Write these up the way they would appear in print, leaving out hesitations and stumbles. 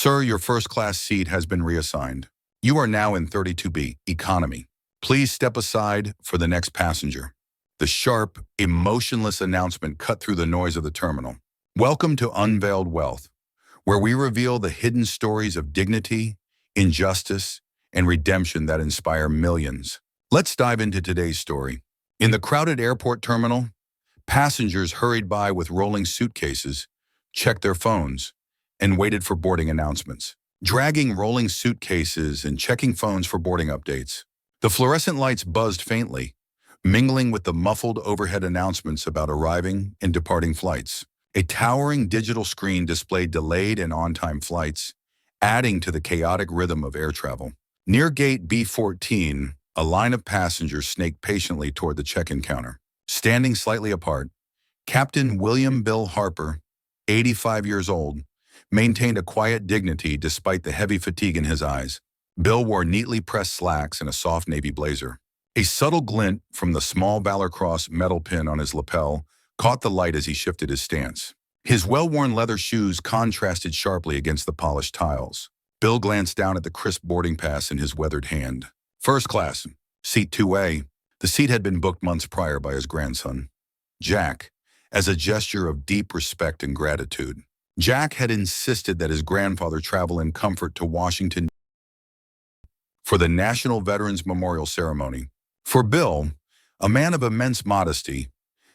Sir, your first-class seat has been reassigned. You are now in 32B, Economy. Please step aside for the next passenger. The sharp, emotionless announcement cut through the noise of the terminal. Welcome to Unveiled Wealth, where we reveal the hidden stories of dignity, injustice, and redemption that inspire millions. Let's dive into today's story. In the crowded airport terminal, passengers hurried by with rolling suitcases, checked their phones, and waited for boarding announcements. Dragging rolling suitcases and checking phones for boarding updates. The fluorescent lights buzzed faintly, mingling with the muffled overhead announcements about arriving and departing flights. A towering digital screen displayed delayed and on-time flights, adding to the chaotic rhythm of air travel. Near Gate B14, a line of passengers snaked patiently toward the check-in counter. Standing slightly apart, Captain William Bill Harper, 85 years old, maintained a quiet dignity despite the heavy fatigue in his eyes. Bill wore neatly pressed slacks and a soft navy blazer. A subtle glint from the small Valor Cross metal pin on his lapel caught the light as he shifted his stance. His well-worn leather shoes contrasted sharply against the polished tiles. Bill glanced down at the crisp boarding pass in his weathered hand. First class, seat 2A. The seat had been booked months prior by his grandson, Jack, as a gesture of deep respect and gratitude. Jack had insisted that his grandfather travel in comfort to Washington for the National Veterans Memorial Ceremony. For Bill, a man of immense modesty,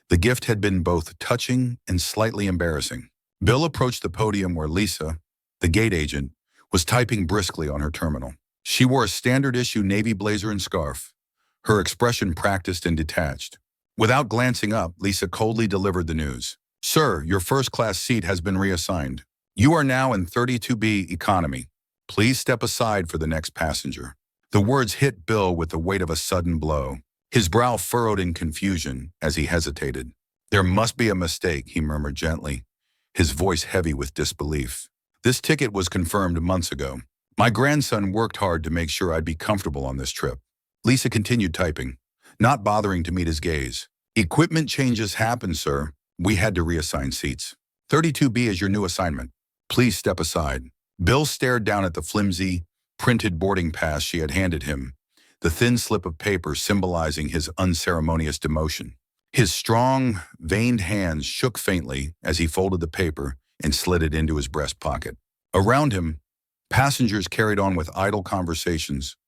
the gift had been both touching and slightly embarrassing. Bill approached the podium where Lisa, the gate agent, was typing briskly on her terminal. She wore a standard-issue navy blazer and scarf, her expression practiced and detached. Without glancing up, Lisa coldly delivered the news. Sir, your first-class seat has been reassigned. You are now in 32B Economy. Please step aside for the next passenger. The words hit Bill with the weight of a sudden blow. His brow furrowed in confusion as he hesitated. There must be a mistake, he murmured gently, his voice heavy with disbelief. This ticket was confirmed months ago. My grandson worked hard to make sure I'd be comfortable on this trip. Lisa continued typing, not bothering to meet his gaze. Equipment changes happen, sir. We had to reassign seats. 32B is your new assignment. Please step aside. Bill stared down at the flimsy, printed boarding pass she had handed him, the thin slip of paper symbolizing his unceremonious demotion. His strong, veined hands shook faintly as he folded the paper and slid it into his breast pocket. Around him, passengers carried on with idle conversations,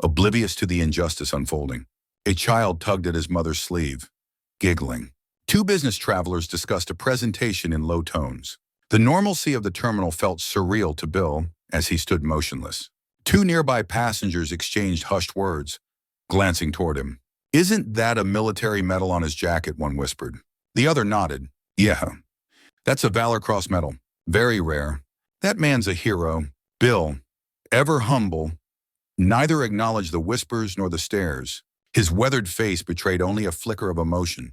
oblivious to the injustice unfolding. A child tugged at his mother's sleeve, giggling. Two business travelers discussed a presentation in low tones. The normalcy of the terminal felt surreal to Bill as he stood motionless. Two nearby passengers exchanged hushed words, glancing toward him. Isn't that a military medal on his jacket, one whispered. The other nodded. Yeah, that's a Valor Cross medal. Very rare. That man's a hero. Bill, ever humble, neither acknowledged the whispers nor the stares. His weathered face betrayed only a flicker of emotion,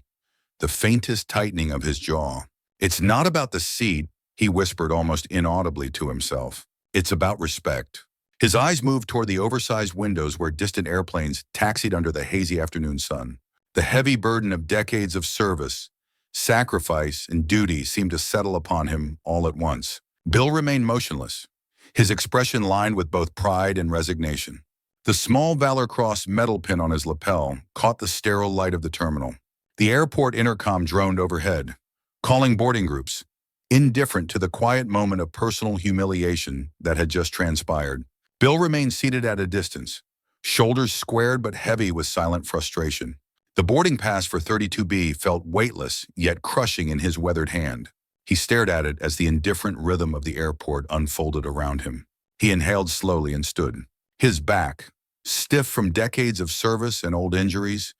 the faintest tightening of his jaw. It's not about the seat, he whispered almost inaudibly to himself. It's about respect. His eyes moved toward the oversized windows where distant airplanes taxied under the hazy afternoon sun. The heavy burden of decades of service, sacrifice, and duty seemed to settle upon him all at once. Bill remained motionless, his expression lined with both pride and resignation. The small Valor Cross metal pin on his lapel caught the sterile light of the terminal. The airport intercom droned overhead, calling boarding groups, indifferent to the quiet moment of personal humiliation that had just transpired. Bill remained seated at a distance, shoulders squared but heavy with silent frustration. The boarding pass for 32B felt weightless yet crushing in his weathered hand. He stared at it as the indifferent rhythm of the airport unfolded around him. He inhaled slowly and stood. His back, stiff from decades of service and old injuries,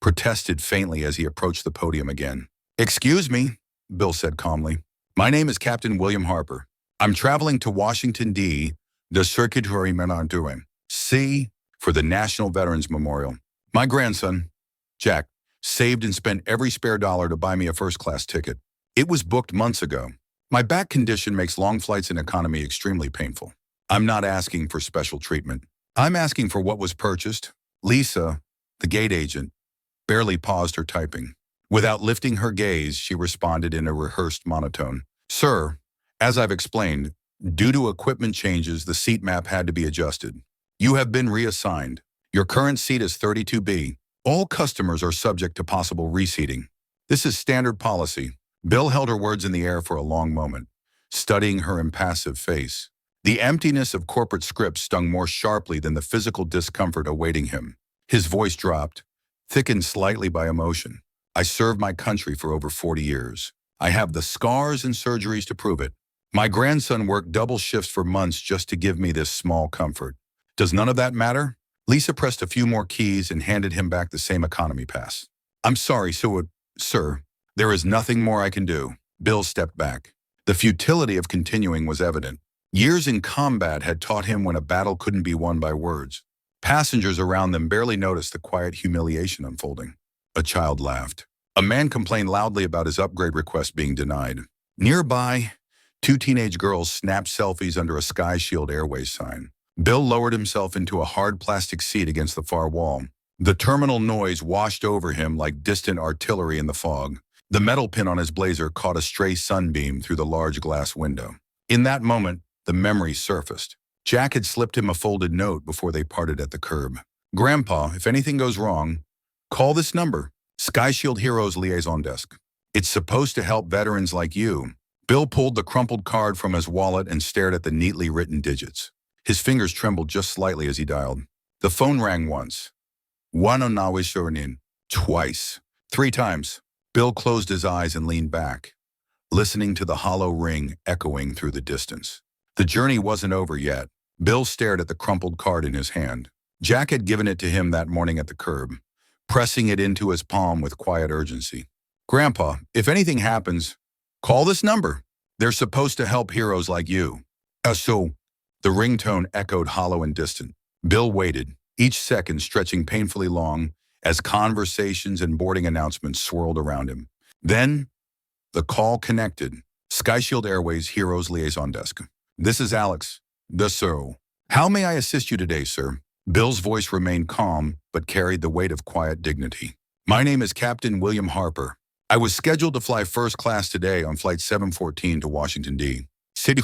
protested faintly as he approached the podium again. Excuse me, Bill said calmly. My name is Captain William Harper. I'm traveling to Washington, D.C. for the National Veterans Memorial. My grandson, Jack, saved and spent every spare dollar to buy me a first-class ticket. It was booked months ago. My back condition makes long flights in economy extremely painful. I'm not asking for special treatment. I'm asking for what was purchased. Lisa, the gate agent, barely paused her typing. Without lifting her gaze, she responded in a rehearsed monotone. Sir, as I've explained, Due to equipment changes, the seat map had to be adjusted. You have been reassigned. Your current seat is 32B. All customers are subject to possible reseating. This is standard policy. Bill held her words in the air for a long moment, studying her impassive face. The emptiness of corporate scripts stung more sharply than the physical discomfort awaiting him. His voice dropped, thickened slightly by emotion. I served my country for over 40 years. I have the scars and surgeries to prove it. My grandson worked double shifts for months just to give me this small comfort. Does none of that matter? Lisa pressed a few more keys and handed him back the same economy pass. I'm sorry, sir. There is nothing more I can do. Bill stepped back. The futility of continuing was evident. Years in combat had taught him when a battle couldn't be won by words. Passengers around them barely noticed the quiet humiliation unfolding. A child laughed. A man complained loudly about his upgrade request being denied. Nearby, two teenage girls snapped selfies under a SkyShield Airways sign. Bill lowered himself into a hard plastic seat against the far wall. The terminal noise washed over him like distant artillery in the fog. The metal pin on his blazer caught a stray sunbeam through the large glass window. In that moment, the memory surfaced. Jack had slipped him a folded note before they parted at the curb. Grandpa, if anything goes wrong, call this number. SkyShield Heroes Liaison Desk. It's supposed to help veterans like you. Bill pulled the crumpled card from his wallet and stared at the neatly written digits. His fingers trembled just slightly as he dialed. The phone rang once. Twice. 3 times. Bill closed his eyes and leaned back, listening to the hollow ring echoing through the distance. The journey wasn't over yet. Bill stared at the crumpled card in his hand. Jack had given it to him that morning at the curb, pressing it into his palm with quiet urgency. Grandpa, if anything happens, call this number. They're supposed to help heroes like you. So, the ringtone echoed hollow and distant. Bill waited, each second stretching painfully long as conversations and boarding announcements swirled around him. Then, the call connected. SkyShield Airways Heroes Liaison Desk. This is Alex. How may I assist you today, sir? Bill's voice remained calm, but carried the weight of quiet dignity. My name is Captain William Harper. I was scheduled to fly first class today on Flight 714 to Washington, D.C.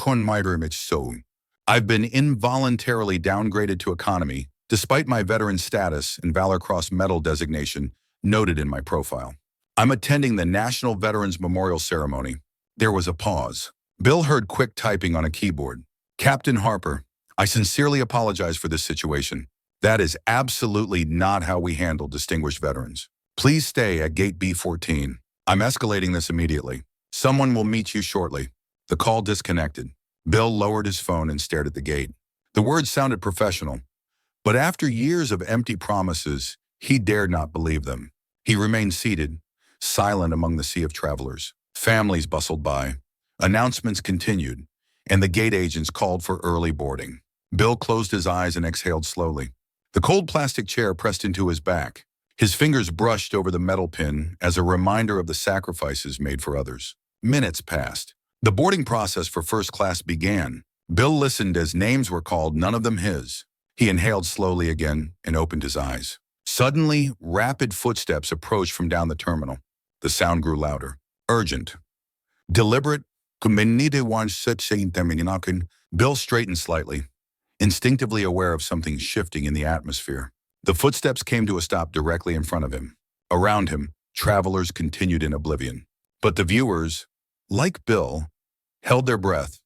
I've been involuntarily downgraded to economy, despite my veteran status and Valor Cross Medal designation noted in my profile. I'm attending the National Veterans Memorial Ceremony. There was a pause. Bill heard quick typing on a keyboard. Captain Harper, I sincerely apologize for this situation. That is absolutely not how we handle distinguished veterans. Please stay at Gate B14. I'm escalating this immediately. Someone will meet you shortly. The call disconnected. Bill lowered his phone and stared at the gate. The words sounded professional, but after years of empty promises, he dared not believe them. He remained seated, silent among the sea of travelers. Families bustled by. Announcements continued, and the gate agents called for early boarding. Bill closed his eyes and exhaled slowly. The cold plastic chair pressed into his back. His fingers brushed over the metal pin as a reminder of the sacrifices made for others. Minutes passed. The boarding process for first class began. Bill listened as names were called, none of them his. He inhaled slowly again and opened his eyes. Suddenly, rapid footsteps approached from down the terminal. The sound grew louder. Urgent. Deliberate. Bill straightened slightly, instinctively aware of something shifting in the atmosphere. The footsteps came to a stop directly in front of him. Around him, travelers continued in oblivion. But the viewers, like Bill, held their breath,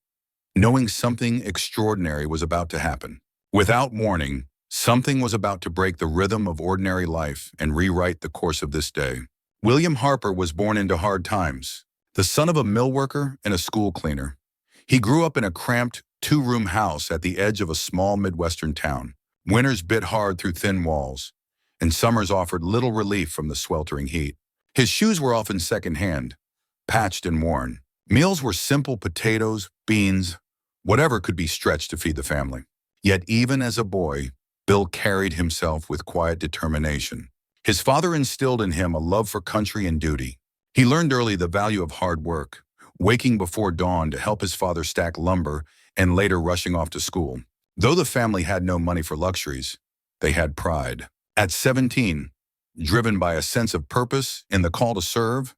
knowing something extraordinary was about to happen. Without warning, something was about to break the rhythm of ordinary life and rewrite the course of this day. William Harper was born into hard times. The son of a mill worker and a school cleaner, he grew up in a cramped 2-room house at the edge of a small Midwestern town. Winters bit hard through thin walls, and summers offered little relief from the sweltering heat. His shoes were often secondhand, patched and worn. Meals were simple potatoes, beans, whatever could be stretched to feed the family. Yet even as a boy, Bill carried himself with quiet determination. His father instilled in him a love for country and duty. He learned early the value of hard work, waking before dawn to help his father stack lumber and later rushing off to school. Though the family had no money for luxuries, they had pride. At 17, driven by a sense of purpose and the call to serve,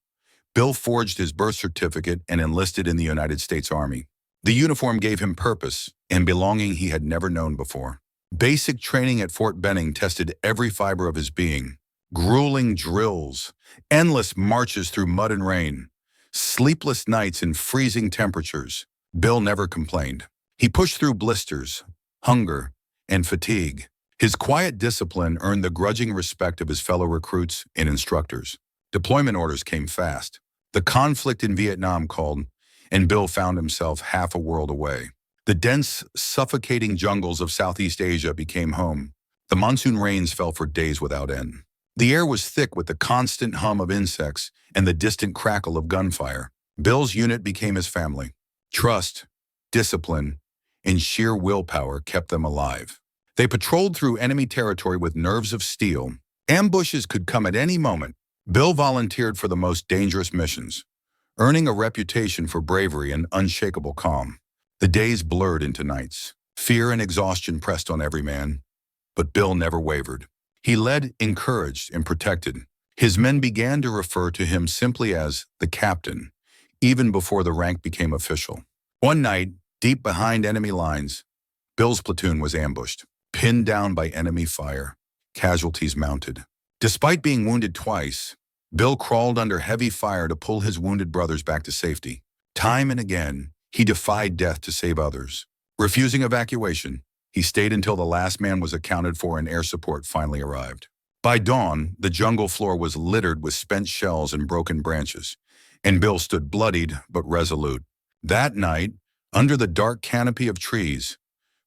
Bill forged his birth certificate and enlisted in the United States Army. The uniform gave him purpose and belonging he had never known before. Basic training at Fort Benning tested every fiber of his being. Grueling drills, endless marches through mud and rain, sleepless nights in freezing temperatures. Bill never complained. He pushed through blisters, hunger, and fatigue. His quiet discipline earned the grudging respect of his fellow recruits and instructors. Deployment orders came fast. The conflict in Vietnam called, and Bill found himself half a world away. The dense, suffocating jungles of Southeast Asia became home. The monsoon rains fell for days without end. The air was thick with the constant hum of insects and the distant crackle of gunfire. Bill's unit became his family. Trust, discipline, and sheer willpower kept them alive. They patrolled through enemy territory with nerves of steel. Ambushes could come at any moment. Bill volunteered for the most dangerous missions, earning a reputation for bravery and unshakable calm. The days blurred into nights. Fear and exhaustion pressed on every man, but Bill never wavered. He led, encouraged, and protected. His men began to refer to him simply as the captain, even before the rank became official. One night, deep behind enemy lines, Bill's platoon was ambushed, pinned down by enemy fire, casualties mounted. Despite being wounded twice, Bill crawled under heavy fire to pull his wounded brothers back to safety. Time and again, he defied death to save others. Refusing evacuation, he stayed until the last man was accounted for and air support finally arrived. By dawn, the jungle floor was littered with spent shells and broken branches, and Bill stood bloodied but resolute. That night, under the dark canopy of trees,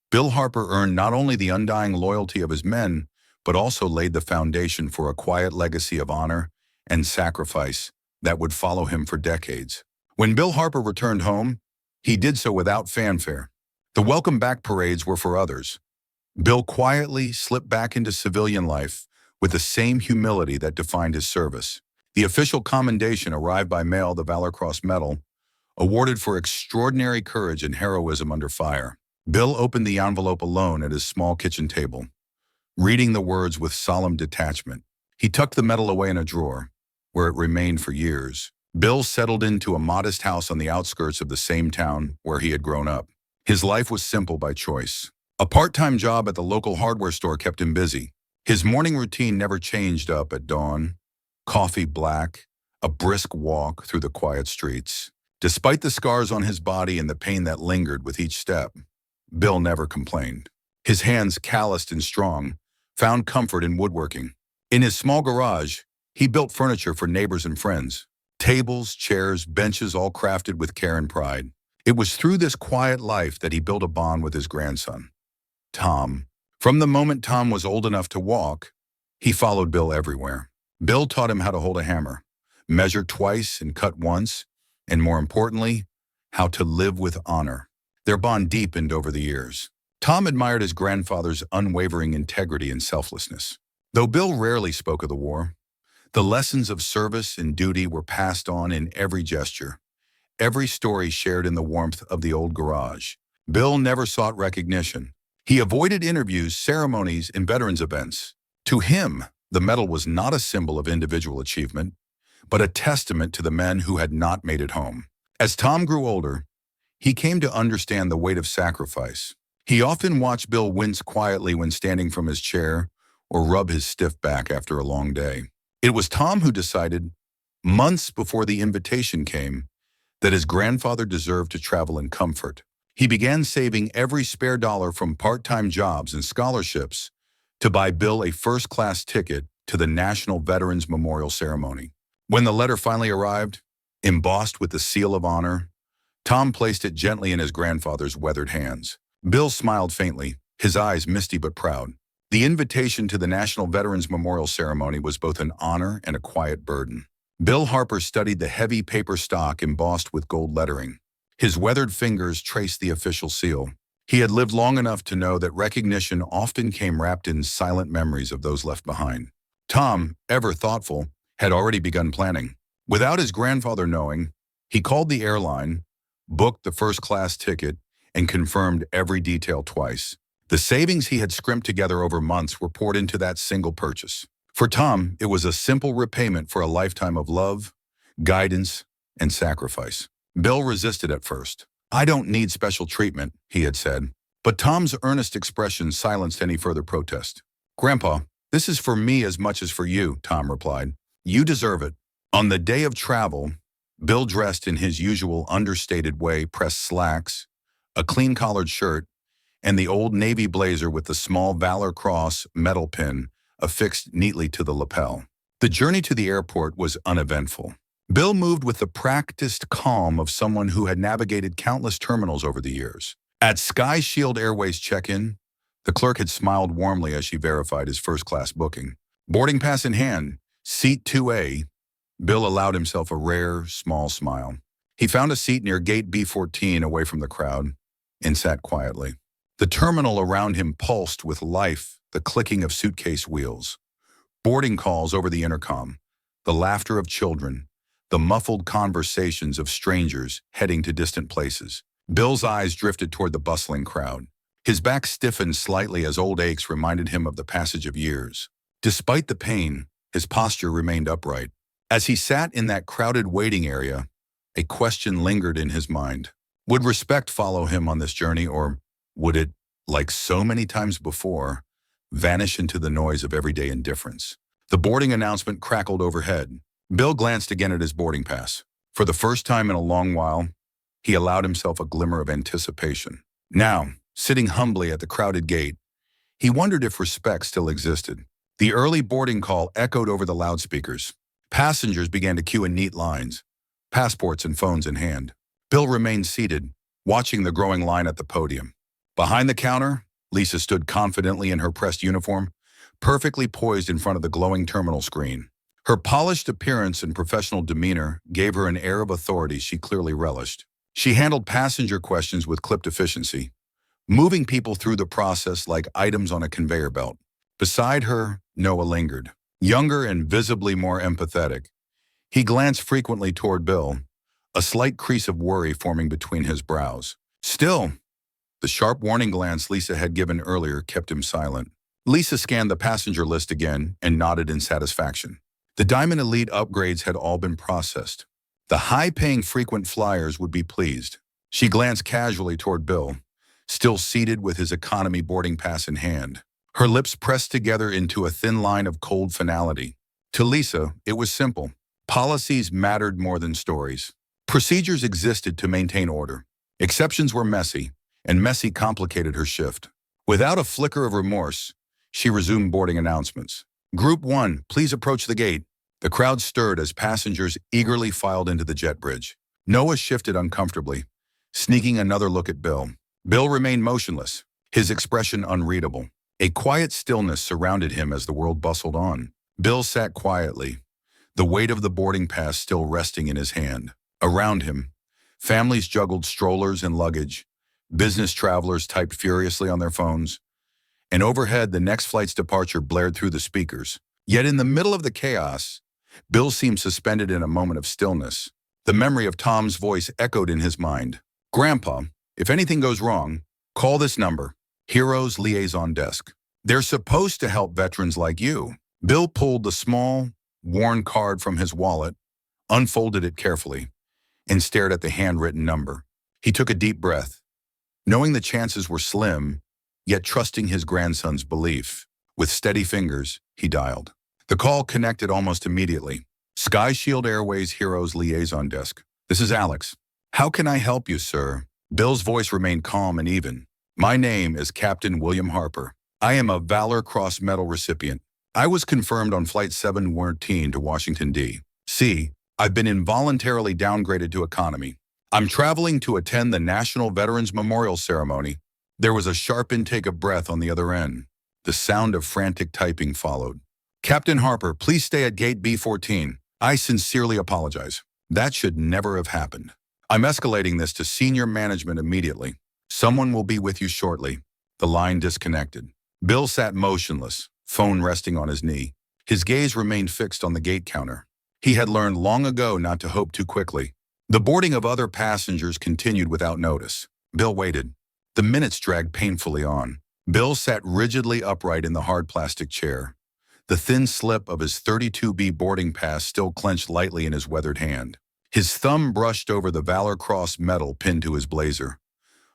Bill Harper earned not only the undying loyalty of his men, but also laid the foundation for a quiet legacy of honor and sacrifice that would follow him for decades. When Bill Harper returned home, he did so without fanfare. The welcome back parades were for others. Bill quietly slipped back into civilian life with the same humility that defined his service. The official commendation arrived by mail, the Valor Cross Medal, awarded for extraordinary courage and heroism under fire. Bill opened the envelope alone at his small kitchen table, reading the words with solemn detachment. He tucked the medal away in a drawer, where it remained for years. Bill settled into a modest house on the outskirts of the same town where he had grown up. His life was simple by choice. A part-time job at the local hardware store kept him busy. His morning routine never changed. Up at dawn, coffee black, a brisk walk through the quiet streets. Despite the scars on his body and the pain that lingered with each step, Bill never complained. His hands, calloused and strong, found comfort in woodworking. In his small garage, he built furniture for neighbors and friends. Tables, chairs, benches, all crafted with care and pride. It was through this quiet life that he built a bond with his grandson, Tom. From the moment Tom was old enough to walk, he followed Bill everywhere. Bill taught him how to hold a hammer, measure twice and cut once, and more importantly, how to live with honor. Their bond deepened over the years. Tom admired his grandfather's unwavering integrity and selflessness. Though Bill rarely spoke of the war, the lessons of service and duty were passed on in every gesture, every story shared in the warmth of the old garage. Bill never sought recognition. He avoided interviews, ceremonies, and veterans events. To him, the medal was not a symbol of individual achievement, but a testament to the men who had not made it home. As Tom grew older, he came to understand the weight of sacrifice. He often watched Bill wince quietly when standing from his chair or rub his stiff back after a long day. It was Tom who decided, months before the invitation came, that his grandfather deserved to travel in comfort. He began saving every spare dollar from part-time jobs and scholarships to buy Bill a first-class ticket to the National Veterans Memorial Ceremony. When the letter finally arrived, embossed with the seal of honor, Tom placed it gently in his grandfather's weathered hands. Bill smiled faintly, his eyes misty but proud. The invitation to the National Veterans Memorial Ceremony was both an honor and a quiet burden. Bill Harper studied the heavy paper stock embossed with gold lettering. His weathered fingers traced the official seal. He had lived long enough to know that recognition often came wrapped in silent memories of those left behind. Tom, ever thoughtful, had already begun planning. Without his grandfather knowing, he called the airline, booked the first-class ticket, and confirmed every detail twice. The savings he had scrimped together over months were poured into that single purchase. For Tom, it was a simple repayment for a lifetime of love, guidance, and sacrifice. Bill resisted at first. "I don't need special treatment," he had said. But Tom's earnest expression silenced any further protest. "Grandpa, this is for me as much as for you," Tom replied. "You deserve it." On the day of travel, Bill, dressed in his usual understated way, pressed slacks, a clean-collared shirt, and the old navy blazer with the small Valor Cross metal pin affixed neatly to the lapel. The journey to the airport was uneventful. Bill moved with the practiced calm of someone who had navigated countless terminals over the years. At SkyShield Airways check-in, the clerk had smiled warmly as she verified his first-class booking. Boarding pass in hand, seat 2A, Bill allowed himself a rare, small smile. He found a seat near Gate B14 away from the crowd and sat quietly. The terminal around him pulsed with life, the clicking of suitcase wheels, boarding calls over the intercom, the laughter of children, the muffled conversations of strangers heading to distant places. Bill's eyes drifted toward the bustling crowd. His back stiffened slightly as old aches reminded him of the passage of years. Despite the pain, his posture remained upright. As he sat in that crowded waiting area, a question lingered in his mind. Would respect follow him on this journey, or would it, like so many times before, vanish into the noise of everyday indifference? The boarding announcement crackled overhead. Bill glanced again at his boarding pass. For the first time in a long while, he allowed himself a glimmer of anticipation. Now, sitting humbly at the crowded gate, he wondered if respect still existed. The early boarding call echoed over the loudspeakers. Passengers began to queue in neat lines, passports and phones in hand. Bill remained seated, watching the growing line at the podium. Behind the counter, Lisa stood confidently in her pressed uniform, perfectly poised in front of the glowing terminal screen. Her polished appearance and professional demeanor gave her an air of authority she clearly relished. She handled passenger questions with clipped efficiency, moving people through the process like items on a conveyor belt. Beside her, Noah lingered, younger and visibly more empathetic. He glanced frequently toward Bill, a slight crease of worry forming between his brows. Still, the sharp warning glance Lisa had given earlier kept him silent. Lisa scanned the passenger list again and nodded in satisfaction. The Diamond Elite upgrades had all been processed. The high-paying frequent flyers would be pleased. She glanced casually toward Bill, still seated with his economy boarding pass in hand. Her lips pressed together into a thin line of cold finality. To Lisa, it was simple. Policies mattered more than stories. Procedures existed to maintain order. Exceptions were messy, and messy complicated her shift. Without a flicker of remorse, she resumed boarding announcements. Group 1, please approach the gate. The crowd stirred as passengers eagerly filed into the jet bridge. Noah shifted uncomfortably, sneaking another look at Bill. Bill remained motionless, his expression unreadable. A quiet stillness surrounded him as the world bustled on. Bill sat quietly, the weight of the boarding pass still resting in his hand. Around him, families juggled strollers and luggage. Business travelers typed furiously on their phones. And overhead, the next flight's departure blared through the speakers. Yet in the middle of the chaos, Bill seemed suspended in a moment of stillness. The memory of Tom's voice echoed in his mind. "Grandpa, if anything goes wrong, call this number, Heroes Liaison Desk. They're supposed to help veterans like you." Bill pulled the small, worn card from his wallet, unfolded it carefully, and stared at the handwritten number. He took a deep breath, knowing the chances were slim, yet trusting his grandson's belief. With steady fingers, he dialed. The call connected almost immediately. SkyShield Airways Heroes Liaison Desk. "This is Alex. How can I help you, sir?" Bill's voice remained calm and even. "My name is Captain William Harper. I am a Valor Cross Medal recipient. I was confirmed on Flight 714 to Washington, D.C. I've been involuntarily downgraded to economy. I'm traveling to attend the National Veterans Memorial Ceremony." There was a sharp intake of breath on the other end. The sound of frantic typing followed. "Captain Harper, please stay at Gate B14. I sincerely apologize. That should never have happened. I'm escalating this to senior management immediately. Someone will be with you shortly." The line disconnected. Bill sat motionless, phone resting on his knee. His gaze remained fixed on the gate counter. He had learned long ago not to hope too quickly. The boarding of other passengers continued without notice. Bill waited. The minutes dragged painfully on. Bill sat rigidly upright in the hard plastic chair, the thin slip of his 32B boarding pass still clenched lightly in his weathered hand. His thumb brushed over the Valor Cross medal pinned to his blazer,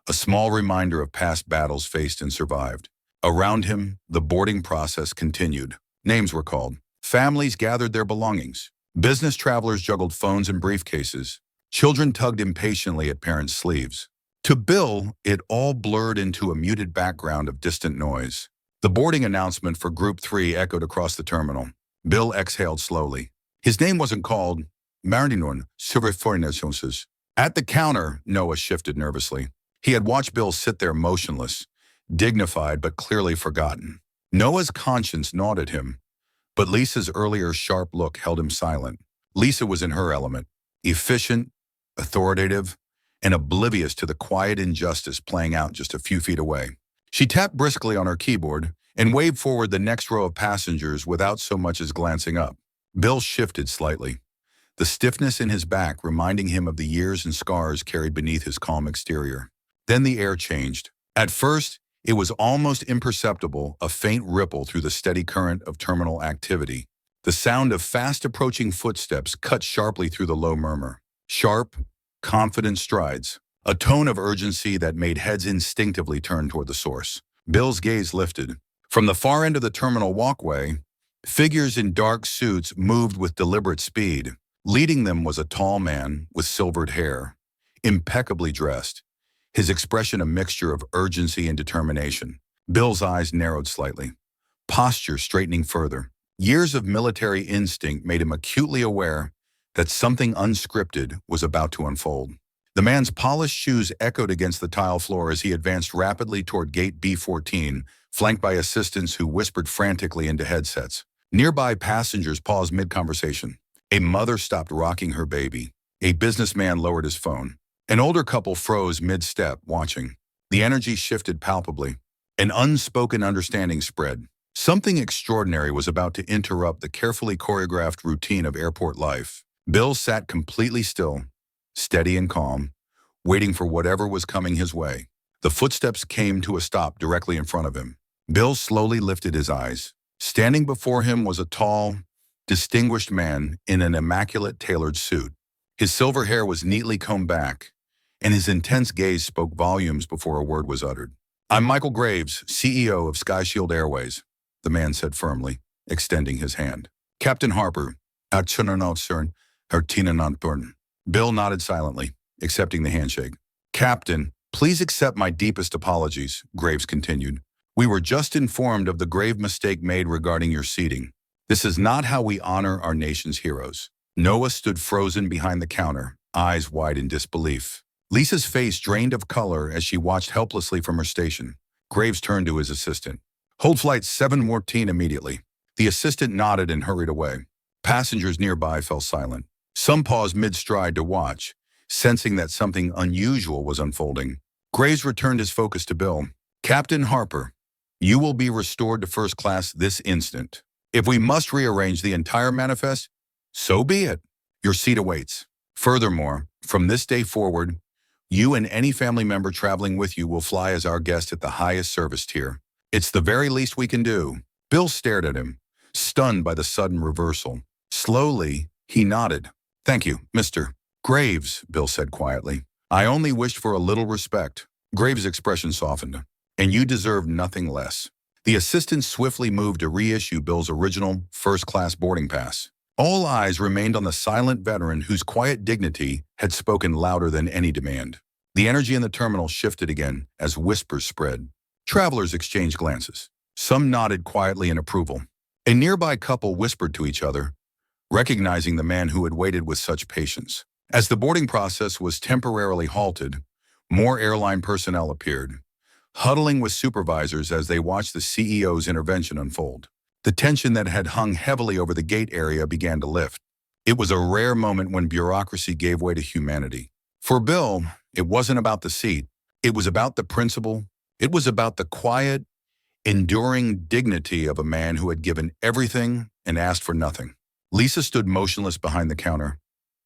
a small reminder of past battles faced and survived. Around him, the boarding process continued. Names were called. Families gathered their belongings. Business travelers juggled phones and briefcases. Children tugged impatiently at parents' sleeves. To Bill, it all blurred into a muted background of distant noise. The boarding announcement for Group 3 echoed across the terminal. Bill exhaled slowly. His name wasn't called. Marinon Silverfornations. At the counter, Noah shifted nervously. He had watched Bill sit there motionless, dignified but clearly forgotten. Noah's conscience gnawed at him, but Lisa's earlier sharp look held him silent. Lisa was in her element, efficient, authoritative, and oblivious to the quiet injustice playing out just a few feet away. She tapped briskly on her keyboard and waved forward the next row of passengers without so much as glancing up. Bill shifted slightly, the stiffness in his back reminding him of the years and scars carried beneath his calm exterior. Then the air changed. At first, it was almost imperceptible, a faint ripple through the steady current of terminal activity. The sound of fast-approaching footsteps cut sharply through the low murmur. Sharp, confident strides, a tone of urgency that made heads instinctively turn toward the source. Bill's gaze lifted. From the far end of the terminal walkway, figures in dark suits moved with deliberate speed. Leading them was a tall man with silvered hair, impeccably dressed, his expression a mixture of urgency and determination. Bill's eyes narrowed slightly, posture straightening further. Years of military instinct made him acutely aware that something unscripted was about to unfold. The man's polished shoes echoed against the tile floor as he advanced rapidly toward Gate B14, flanked by assistants who whispered frantically into headsets. Nearby passengers paused mid-conversation. A mother stopped rocking her baby. A businessman lowered his phone. An older couple froze mid-step, watching. The energy shifted palpably. An unspoken understanding spread. Something extraordinary was about to interrupt the carefully choreographed routine of airport life. Bill sat completely still, steady and calm, waiting for whatever was coming his way. The footsteps came to a stop directly in front of him. Bill slowly lifted his eyes. Standing before him was a tall, distinguished man in an immaculate tailored suit. His silver hair was neatly combed back, and his intense gaze spoke volumes before a word was uttered. "I'm Michael Graves, CEO of SkyShield Airways," the man said firmly, extending his hand. "Captain Harper, Bill nodded silently, accepting the handshake. "Captain, please accept my deepest apologies," Graves continued. "We were just informed of the grave mistake made regarding your seating. This is not how we honor our nation's heroes." Noah stood frozen behind the counter, eyes wide in disbelief. Lisa's face drained of color as she watched helplessly from her station. Graves turned to his assistant. "Hold flight 714 immediately." The assistant nodded and hurried away. Passengers nearby fell silent. Some paused mid-stride to watch, sensing that something unusual was unfolding. Graves returned his focus to Bill. "Captain Harper, you will be restored to first class this instant. If we must rearrange the entire manifest, so be it. Your seat awaits. Furthermore, from this day forward, you and any family member traveling with you will fly as our guest at the highest service tier. It's the very least we can do." Bill stared at him, stunned by the sudden reversal. Slowly, he nodded. "Thank you, Mr. Graves," Bill said quietly. "I only wished for a little respect." Graves' expression softened. "And you deserve nothing less." The assistant swiftly moved to reissue Bill's original first-class boarding pass. All eyes remained on the silent veteran whose quiet dignity had spoken louder than any demand. The energy in the terminal shifted again as whispers spread. Travelers exchanged glances. Some nodded quietly in approval. A nearby couple whispered to each other, recognizing the man who had waited with such patience. As the boarding process was temporarily halted, more airline personnel appeared, huddling with supervisors as they watched the CEO's intervention unfold. The tension that had hung heavily over the gate area began to lift. It was a rare moment when bureaucracy gave way to humanity. For Bill, it wasn't about the seat. It was about the principle. It was about the quiet, enduring dignity of a man who had given everything and asked for nothing. Lisa stood motionless behind the counter,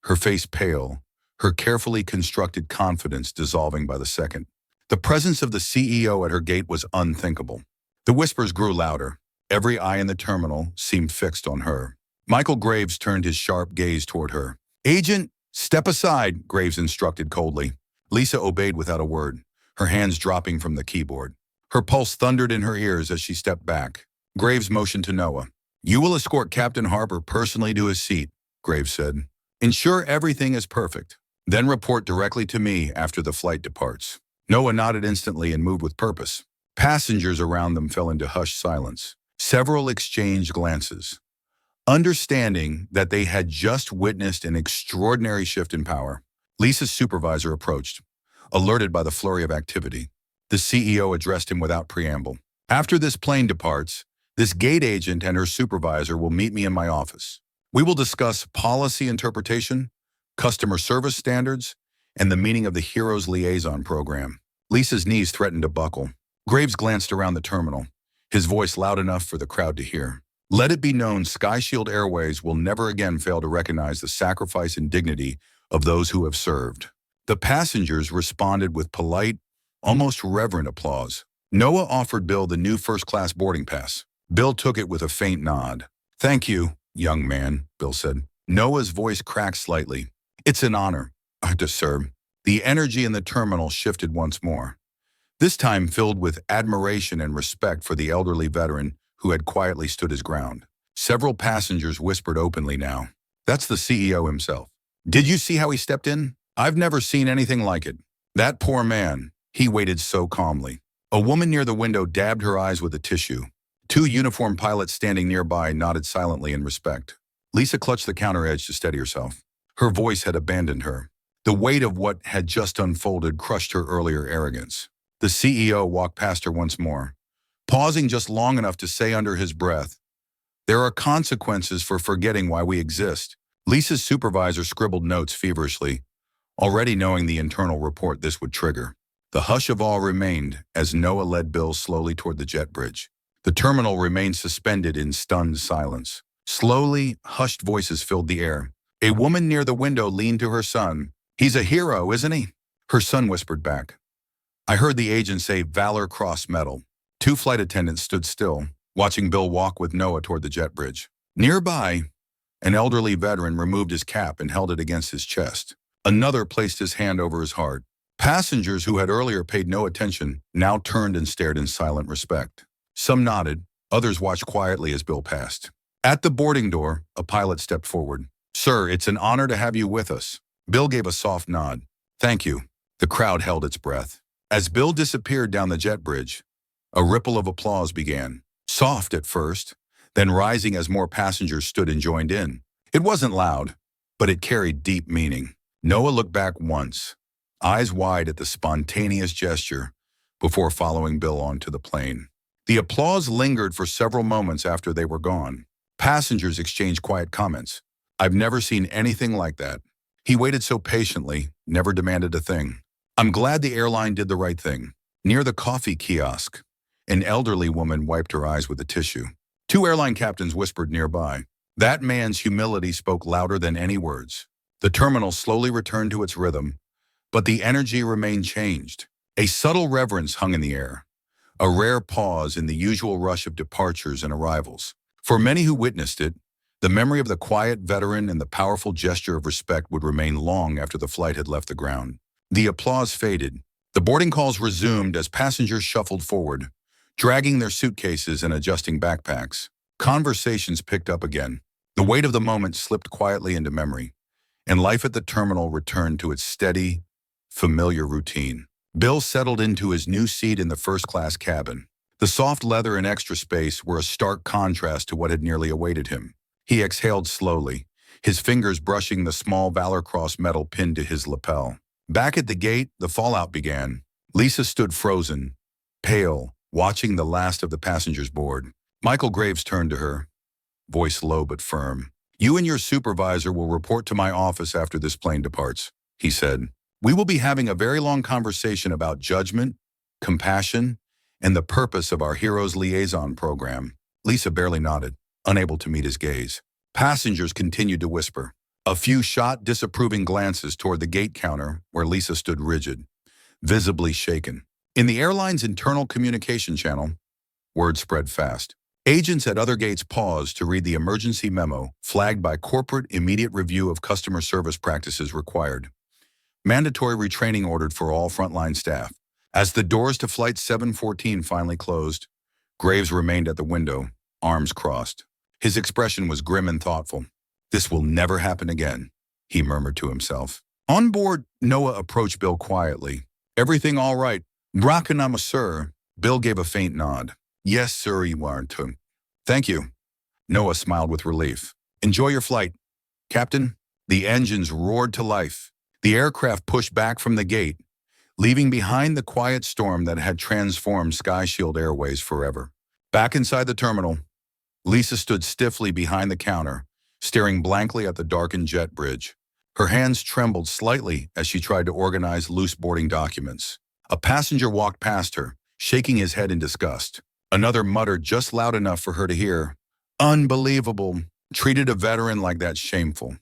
her face pale, her carefully constructed confidence dissolving by the second. The presence of the CEO at her gate was unthinkable. The whispers grew louder. Every eye in the terminal seemed fixed on her. Michael Graves turned his sharp gaze toward her. "Agent Step aside, Graves instructed coldly. Lisa obeyed without a word, her hands dropping from the keyboard. Her pulse thundered in her ears as she stepped back. Graves motioned to Noah. You will escort Captain Harper personally to his seat, Graves said. Ensure everything is perfect. Then report directly to me after the flight departs. Noah nodded instantly and moved with purpose. Passengers around them fell into hushed silence. Several exchanged glances, understanding that they had just witnessed an extraordinary shift in power. Lisa's supervisor approached, alerted by the flurry of activity. The CEO addressed him without preamble. After this plane departs, this gate agent and her supervisor will meet me in my office. We will discuss policy interpretation, customer service standards, and the meaning of the Heroes Liaison program. Lisa's knees threatened to buckle. Graves glanced around the terminal, his voice loud enough for the crowd to hear. Let it be known SkyShield Airways will never again fail to recognize the sacrifice and dignity of those who have served. The passengers responded with polite, almost reverent applause. Noah offered Bill the new first-class boarding pass. Bill took it with a faint nod. Thank you, young man, Bill said. Noah's voice cracked slightly. It's an honor, sir. The energy in the terminal shifted once more, this time filled with admiration and respect for the elderly veteran who had quietly stood his ground. Several passengers whispered openly now. That's the CEO himself. Did you see how he stepped in? I've never seen anything like it. That poor man, he waited so calmly. A woman near the window dabbed her eyes with a tissue. Two uniformed pilots standing nearby nodded silently in respect. Lisa clutched the counter edge to steady herself. Her voice had abandoned her. The weight of what had just unfolded crushed her earlier arrogance. The CEO walked past her once more, pausing just long enough to say under his breath, "There are consequences for forgetting why we exist." Lisa's supervisor scribbled notes feverishly, already knowing the internal report this would trigger. The hush of awe remained as Noah led Bill slowly toward the jet bridge. The terminal remained suspended in stunned silence. Slowly, hushed voices filled the air. A woman near the window leaned to her son. He's a hero, isn't he? Her son whispered back. I heard the agent say Valor Cross Medal. Two flight attendants stood still, watching Bill walk with Noah toward the jet bridge. Nearby, an elderly veteran removed his cap and held it against his chest. Another placed his hand over his heart. Passengers who had earlier paid no attention now turned and stared in silent respect. Some nodded, others watched quietly as Bill passed. At the boarding door, a pilot stepped forward. Sir, it's an honor to have you with us. Bill gave a soft nod. Thank you. The crowd held its breath. As Bill disappeared down the jet bridge, a ripple of applause began. Soft at first, then rising as more passengers stood and joined in. It wasn't loud, but it carried deep meaning. Noah looked back once, eyes wide at the spontaneous gesture, before following Bill onto the plane. The applause lingered for several moments after they were gone. Passengers exchanged quiet comments. I've never seen anything like that. He waited so patiently, never demanded a thing. I'm glad the airline did the right thing. Near the coffee kiosk, an elderly woman wiped her eyes with a tissue. Two airline captains whispered nearby. That man's humility spoke louder than any words. The terminal slowly returned to its rhythm, but the energy remained changed. A subtle reverence hung in the air, a rare pause in the usual rush of departures and arrivals. For many who witnessed it, the memory of the quiet veteran and the powerful gesture of respect would remain long after the flight had left the ground. The applause faded. The boarding calls resumed as passengers shuffled forward, dragging their suitcases and adjusting backpacks. Conversations picked up again. The weight of the moment slipped quietly into memory, and life at the terminal returned to its steady, familiar routine. Bill settled into his new seat in the first-class cabin. The soft leather and extra space were a stark contrast to what had nearly awaited him. He exhaled slowly, his fingers brushing the small Valor Cross medal pinned to his lapel. Back at the gate, the fallout began. Lisa stood frozen, pale, watching the last of the passengers board. Michael Graves turned to her, voice low but firm. You and your supervisor will report to my office after this plane departs, he said. We will be having a very long conversation about judgment, compassion, and the purpose of our Heroes Liaison program. Lisa barely nodded, unable to meet his gaze. Passengers continued to whisper. A few shot disapproving glances toward the gate counter where Lisa stood rigid, visibly shaken. In the airline's internal communication channel, word spread fast. Agents at other gates paused to read the emergency memo flagged by corporate immediate review of customer service practices required. Mandatory retraining ordered for all frontline staff. As the doors to Flight 714 finally closed, Graves remained at the window, arms crossed. His expression was grim and thoughtful. "This will never happen again," he murmured to himself. On board, Noah approached Bill quietly. "Everything all right?" "Brakanama, sir." Bill gave a faint nod. "Yes, sir, you are too." "Thank you." Noah smiled with relief. "Enjoy your flight, Captain." The engines roared to life. The aircraft pushed back from the gate, leaving behind the quiet storm that had transformed SkyShield Airways forever. Back inside the terminal, Lisa stood stiffly behind the counter, staring blankly at the darkened jet bridge. Her hands trembled slightly as she tried to organize loose boarding documents. A passenger walked past her, shaking his head in disgust. Another muttered just loud enough for her to hear, "Unbelievable. Treated a veteran like that, shameful."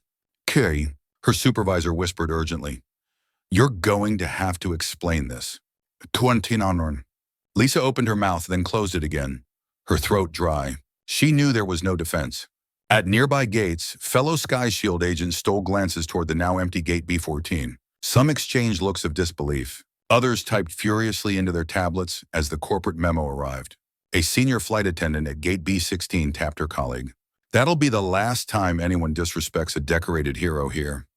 "Kay," her supervisor whispered urgently, "you're going to have to explain this." "29." Lisa opened her mouth, then closed it again, her throat dry. She knew there was no defense. At nearby gates, fellow SkyShield agents stole glances toward the now empty Gate B14. Some exchanged looks of disbelief. Others typed furiously into their tablets as the corporate memo arrived. A senior flight attendant at Gate B16 tapped her colleague. "That'll be the last time anyone disrespects a decorated hero here."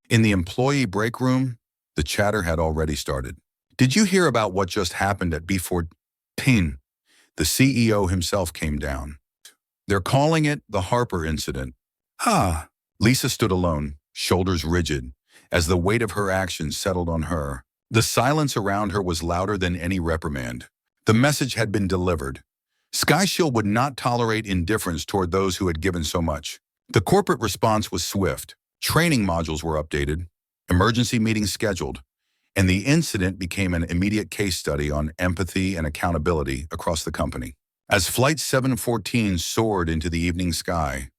In the employee break room, the chatter had already started. "Did you hear about what just happened at B14? The CEO himself came down. They're calling it the Harper incident." "Ah." Lisa stood alone, shoulders rigid, as the weight of her actions settled on her. The silence around her was louder than any reprimand. The message had been delivered. SkyShield would not tolerate indifference toward those who had given so much. The corporate response was swift. Training modules were updated, emergency meetings scheduled, and the incident became an immediate case study on empathy and accountability across the company. As Flight 714 soared into the evening sky,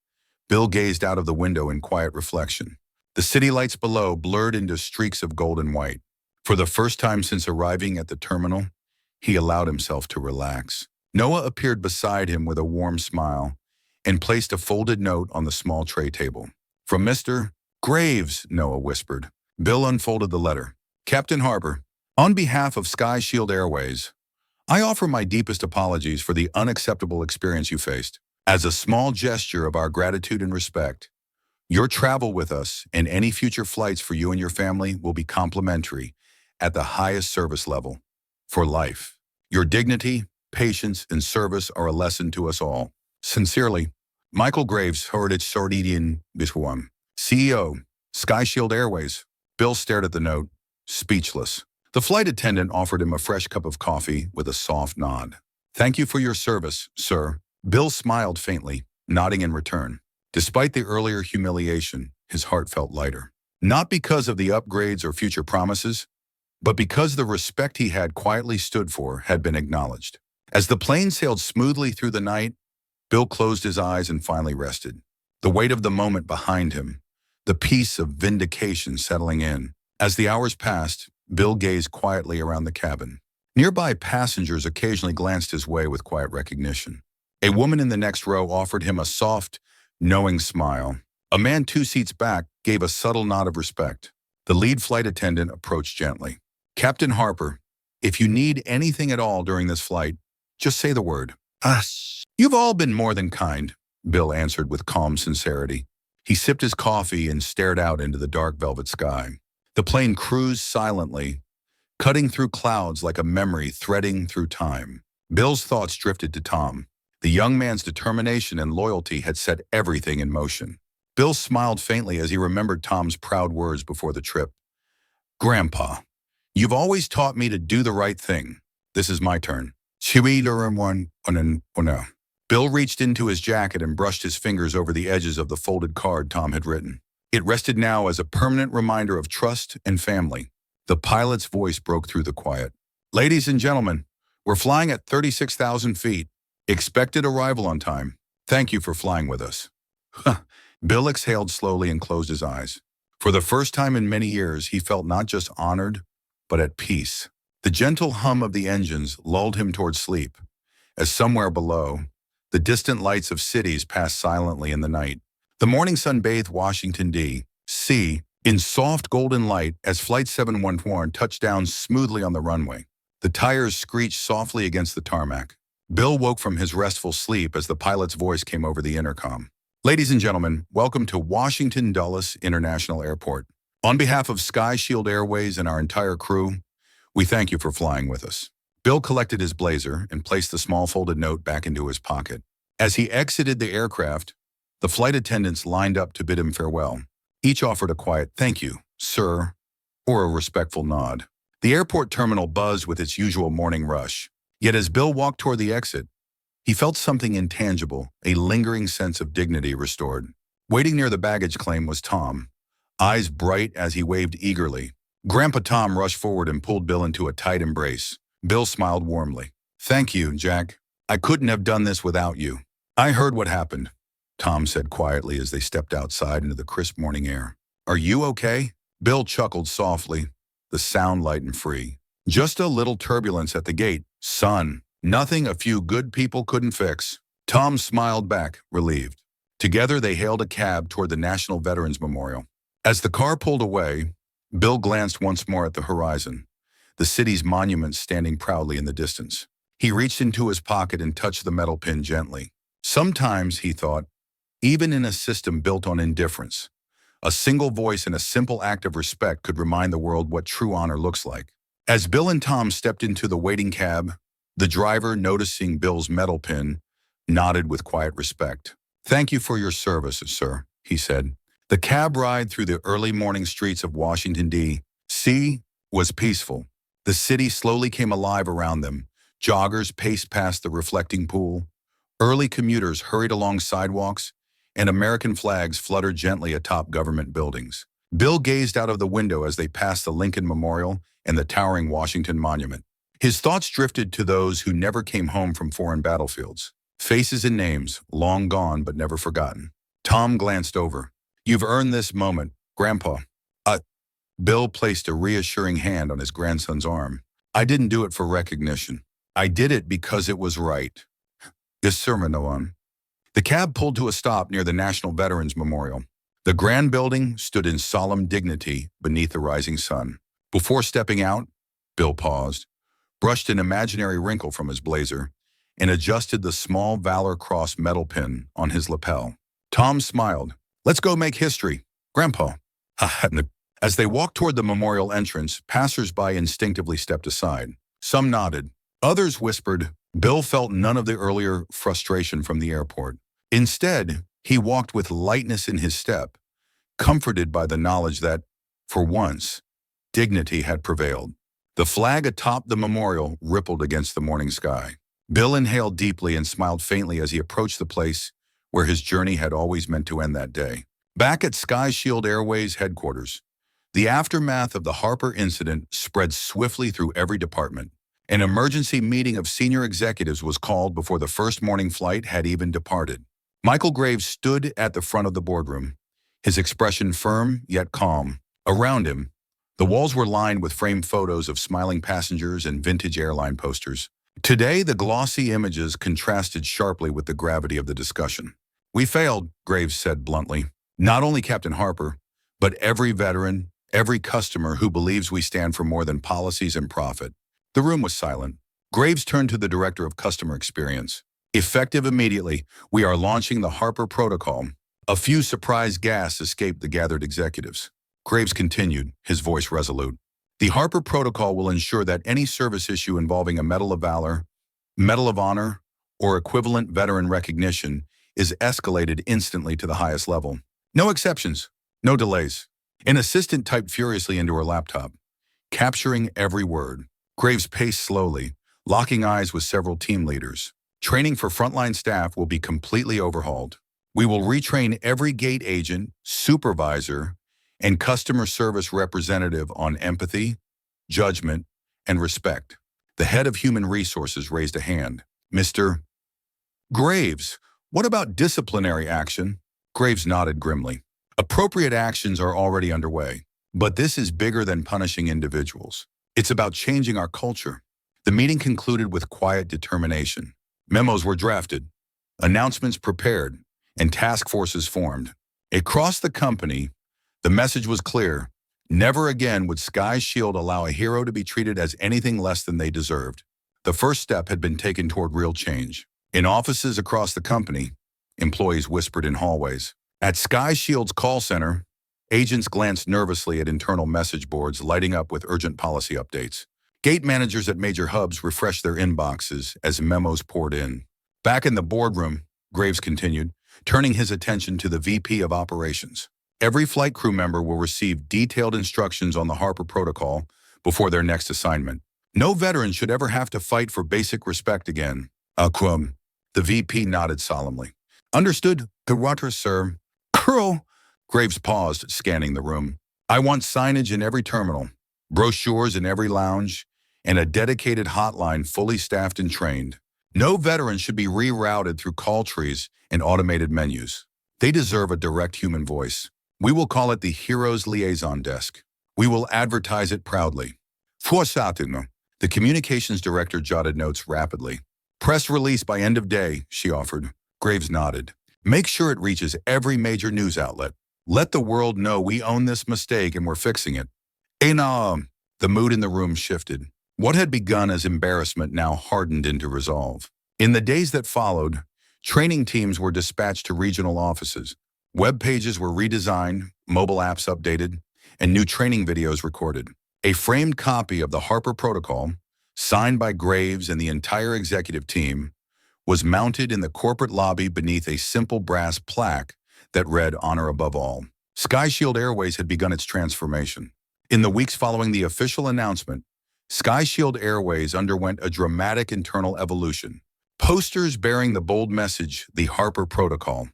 Bill gazed out of the window in quiet reflection. The city lights below blurred into streaks of gold and white. For the first time since arriving at the terminal, he allowed himself to relax. Noah appeared beside him with a warm smile and placed a folded note on the small tray table. "From Mr. Graves," Noah whispered. Bill unfolded the letter. "Captain Harper, on behalf of SkyShield Airways, I offer my deepest apologies for the unacceptable experience you faced. As a small gesture of our gratitude and respect, your travel with us and any future flights for you and your family will be complimentary at the highest service level. For life. Your dignity, patience, and service are a lesson to us all. Sincerely, Michael Graves, Heritage Sardidian Biswam, CEO, SkyShield Airways." Bill stared at the note, speechless. The flight attendant offered him a fresh cup of coffee with a soft nod. "Thank you for your service, sir." Bill smiled faintly, nodding in return. Despite the earlier humiliation, his heart felt lighter. Not because of the upgrades or future promises, but because the respect he had quietly stood for had been acknowledged. As the plane sailed smoothly through the night, Bill closed his eyes and finally rested. The weight of the moment behind him, the peace of vindication settling in. As the hours passed, Bill gazed quietly around the cabin. Nearby passengers occasionally glanced his way with quiet recognition. A woman in the next row offered him a soft, knowing smile. A man 2 seats back gave a subtle nod of respect. The lead flight attendant approached gently. "Captain Harper, if you need anything at all during this flight, just say the word." "Us." "You've all been more than kind," Bill answered with calm sincerity. He sipped his coffee and stared out into the dark velvet sky. The plane cruised silently, cutting through clouds like a memory threading through time. Bill's thoughts drifted to Tom. The young man's determination and loyalty had set everything in motion. Bill smiled faintly as he remembered Tom's proud words before the trip. "Grandpa, you've always taught me to do the right thing. This is my turn." Bill reached into his jacket and brushed his fingers over the edges of the folded card Tom had written. It rested now as a permanent reminder of trust and family. The pilot's voice broke through the quiet. "Ladies and gentlemen, we're flying at 36,000 feet. Expected arrival on time. Thank you for flying with us." Bill exhaled slowly and closed his eyes. For the first time in many years, he felt not just honored, but at peace. The gentle hum of the engines lulled him toward sleep, as somewhere below, The distant lights of cities passed silently in the night. The morning sun bathed Washington, D.C. in soft golden light as Flight 714 touched down smoothly on the runway. The tires screeched softly against the tarmac. Bill woke from his restful sleep as the pilot's voice came over the intercom. Ladies and gentlemen, welcome to Washington Dulles International Airport. On behalf of SkyShield Airways and our entire crew, we thank you for flying with us. Bill collected his blazer and placed the small folded note back into his pocket. As he exited the aircraft, the flight attendants lined up to bid him farewell. Each offered a quiet "thank you, sir," or a respectful nod. The airport terminal buzzed with its usual morning rush. Yet as Bill walked toward the exit, he felt something intangible, a lingering sense of dignity restored. Waiting near the baggage claim was Tom, eyes bright as he waved eagerly. Grandpa Tom rushed forward and pulled Bill into a tight embrace. Bill smiled warmly. "Thank you, Jack. I couldn't have done this without you." "I heard what happened," Tom said quietly as they stepped outside into the crisp morning air. "Are you okay?" Bill chuckled softly, the sound light and free. "Just a little turbulence at the gate, son. Nothing a few good people couldn't fix." Tom smiled back, relieved. Together they hailed a cab toward the National Veterans Memorial. As the car pulled away, Bill glanced once more at the horizon, the city's monuments standing proudly in the distance. He reached into his pocket and touched the metal pin gently. Sometimes, he thought, even in a system built on indifference, a single voice and a simple act of respect could remind the world what true honor looks like. As Bill and Tom stepped into the waiting cab, the driver, noticing Bill's metal pin, nodded with quiet respect. "Thank you for your service, sir," he said. The cab ride through the early morning streets of Washington, D.C. was peaceful. The city slowly came alive around them. Joggers paced past the reflecting pool. Early commuters hurried along sidewalks, and American flags fluttered gently atop government buildings. Bill gazed out of the window as they passed the Lincoln Memorial and the towering Washington Monument. His thoughts drifted to those who never came home from foreign battlefields. Faces and names, long gone but never forgotten. Tom glanced over. "You've earned this moment, Grandpa." Bill placed a reassuring hand on his grandson's arm. "I didn't do it for recognition. I did it because it was right." "Yes, sir, Manoan." The cab pulled to a stop near the National Veterans Memorial. The grand building stood in solemn dignity beneath the rising sun. Before stepping out, Bill paused, brushed an imaginary wrinkle from his blazer, and adjusted the small Valor Cross metal pin on his lapel. Tom smiled. "Let's go make history, Grandpa." As they walked toward the memorial entrance, passers-by instinctively stepped aside. Some nodded. Others whispered. Bill felt none of the earlier frustration from the airport. Instead, he walked with lightness in his step, comforted by the knowledge that, for once, dignity had prevailed. The flag atop the memorial rippled against the morning sky. Bill inhaled deeply and smiled faintly as he approached the place where his journey had always meant to end that day. Back at SkyShield Airways headquarters, the aftermath of the Harper incident spread swiftly through every department. An emergency meeting of senior executives was called before the first morning flight had even departed. Michael Graves stood at the front of the boardroom, his expression firm yet calm. Around him, the walls were lined with framed photos of smiling passengers and vintage airline posters. Today, the glossy images contrasted sharply with the gravity of the discussion. "We failed," Graves said bluntly. "Not only Captain Harper, but every veteran, every customer who believes we stand for more than policies and profit." The room was silent. Graves turned to the director of customer experience. "Effective immediately, we are launching the Harper Protocol." A few surprised gasps escaped the gathered executives. Graves continued, his voice resolute. "The Harper Protocol will ensure that any service issue involving a Medal of Valor, Medal of Honor, or equivalent veteran recognition is escalated instantly to the highest level. No exceptions, no delays." An assistant typed furiously into her laptop, capturing every word. Graves paced slowly, locking eyes with several team leaders. "Training for frontline staff will be completely overhauled. We will retrain every gate agent, supervisor, and customer service representative on empathy, judgment, and respect." The head of human resources raised a hand. "Mr. Graves, what about disciplinary action?" Graves nodded grimly. "Appropriate actions are already underway, but this is bigger than punishing individuals. It's about changing our culture." The meeting concluded with quiet determination. Memos were drafted. announcements prepared, and task forces formed. Across the company, the message was clear. Never again would SkyShield allow a hero to be treated as anything less than they deserved. The first step had been taken toward real change. In offices across the company, employees whispered in hallways. At SkyShield's call center, agents glanced nervously at internal message boards lighting up with urgent policy updates. Gate managers at major hubs refreshed their inboxes as memos poured in. Back in the boardroom, Graves continued, turning his attention to the VP of Operations. Every flight crew member will receive detailed instructions on the Harper Protocol before their next assignment. No veteran should ever have to fight for basic respect again. Aquam. The VP nodded solemnly. Understood, Director, sir. Curl. Graves paused, scanning the room. I want signage in every terminal, brochures in every lounge, and a dedicated hotline fully staffed and trained. No veteran should be rerouted through call trees and automated menus. They deserve a direct human voice. We will call it the Heroes Liaison Desk. We will advertise it proudly. Forsatin. The communications director jotted notes rapidly. Press release by end of day, she offered. Graves nodded. Make sure it reaches every major news outlet. Let the world know we own this mistake and we're fixing it. The mood in the room shifted. What had begun as embarrassment now hardened into resolve. In the days that followed, training teams were dispatched to regional offices. Web pages were redesigned, mobile apps updated, and new training videos recorded. A framed copy of the Harper Protocol, signed by Graves and the entire executive team, was mounted in the corporate lobby beneath a simple brass plaque that read "Honor Above All." SkyShield Airways had begun its transformation. In the weeks following the official announcement, SkyShield Airways underwent a dramatic internal evolution. Posters bearing the bold message, the Harper Protocol.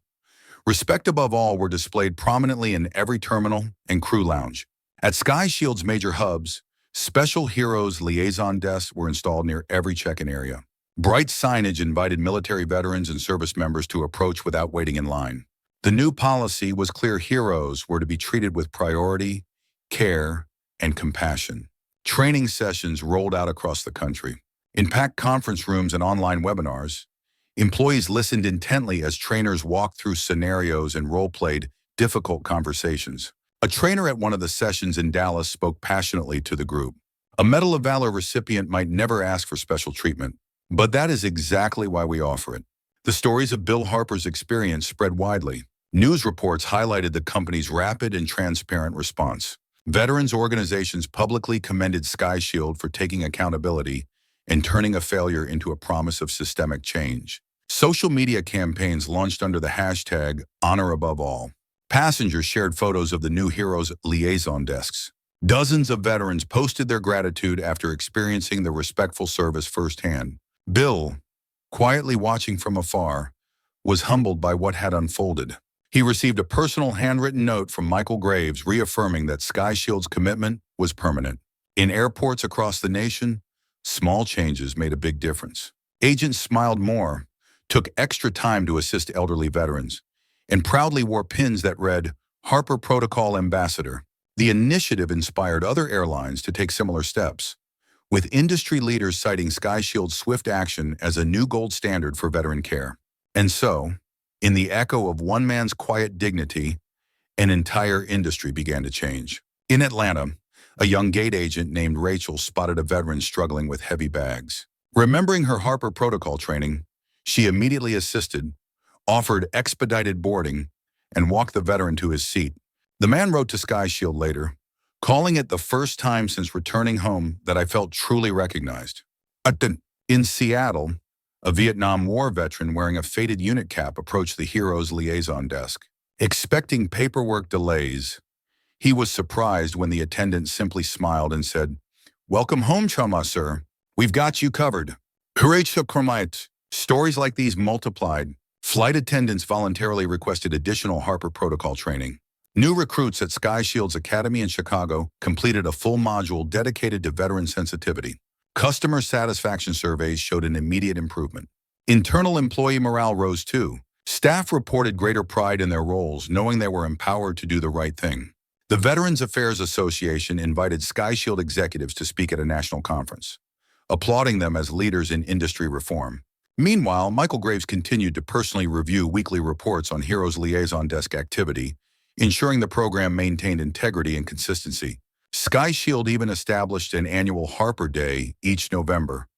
Respect above all were displayed prominently in every terminal and crew lounge. At SkyShield's major hubs, special Heroes Liaison Desks were installed near every check-in area. Bright signage invited military veterans and service members to approach without waiting in line. The new policy was clear: heroes were to be treated with priority, care, and compassion. Training sessions rolled out across the country. In packed conference rooms and online webinars, employees listened intently as trainers walked through scenarios and role-played difficult conversations. A trainer at one of the sessions in Dallas spoke passionately to the group. A Medal of Valor recipient might never ask for special treatment, but that is exactly why we offer it. The stories of Bill Harper's experience spread widely. News reports highlighted the company's rapid and transparent response. Veterans organizations publicly commended SkyShield for taking accountability and turning a failure into a promise of systemic change. Social media campaigns launched under the hashtag Honor Above All. Passengers shared photos of the new Heroes Liaison Desks. Dozens of veterans posted their gratitude after experiencing the respectful service firsthand. Bill, quietly watching from afar, was humbled by what had unfolded. He received a personal handwritten note from Michael Graves reaffirming that SkyShield's commitment was permanent. In airports across the nation, small changes made a big difference. Agents smiled more, took extra time to assist elderly veterans, and proudly wore pins that read, Harper Protocol Ambassador. The initiative inspired other airlines to take similar steps, with industry leaders citing SkyShield's swift action as a new gold standard for veteran care. And so, in the echo of one man's quiet dignity, an entire industry began to change. In Atlanta, a young gate agent named Rachel spotted a veteran struggling with heavy bags. Remembering her Harper Protocol training, she immediately assisted, offered expedited boarding, and walked the veteran to his seat. The man wrote to SkyShield later, calling it the first time since returning home that I felt truly recognized. In Seattle, a Vietnam War veteran wearing a faded unit cap approached the Heroes Liaison Desk. Expecting paperwork delays, he was surprised when the attendant simply smiled and said, "Welcome home, Chama, sir. We've got you covered." Hooray, Chukromite. Stories like these multiplied. Flight attendants voluntarily requested additional Harper Protocol training. New recruits at SkyShield's Academy in Chicago completed a full module dedicated to veteran sensitivity. Customer satisfaction surveys showed an immediate improvement. Internal employee morale rose too. Staff reported greater pride in their roles, knowing they were empowered to do the right thing. The Veterans Affairs Association invited SkyShield executives to speak at a national conference, applauding them as leaders in industry reform. Meanwhile, Michael Graves continued to personally review weekly reports on Hero's liaison desk activity, ensuring the program maintained integrity and consistency. SkyShield even established an annual Harper Day each November,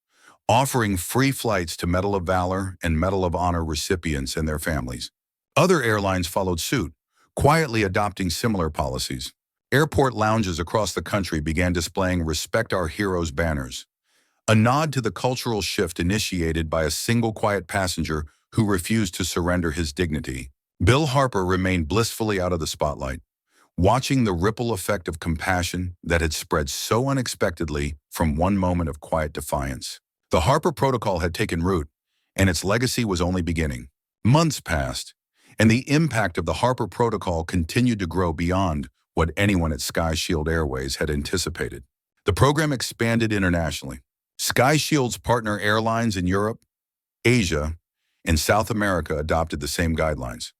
offering free flights to Medal of Valor and Medal of Honor recipients and their families. Other airlines followed suit, quietly adopting similar policies. Airport lounges across the country began displaying Respect Our Heroes banners, a nod to the cultural shift initiated by a single quiet passenger who refused to surrender his dignity. Bill Harper remained blissfully out of the spotlight, watching the ripple effect of compassion that had spread so unexpectedly from one moment of quiet defiance. The Harper Protocol had taken root, and its legacy was only beginning. Months passed, and the impact of the Harper Protocol continued to grow beyond what anyone at SkyShield Airways had anticipated. The program expanded internationally. SkyShield's partner airlines in Europe, Asia, and South America adopted the same guidelines,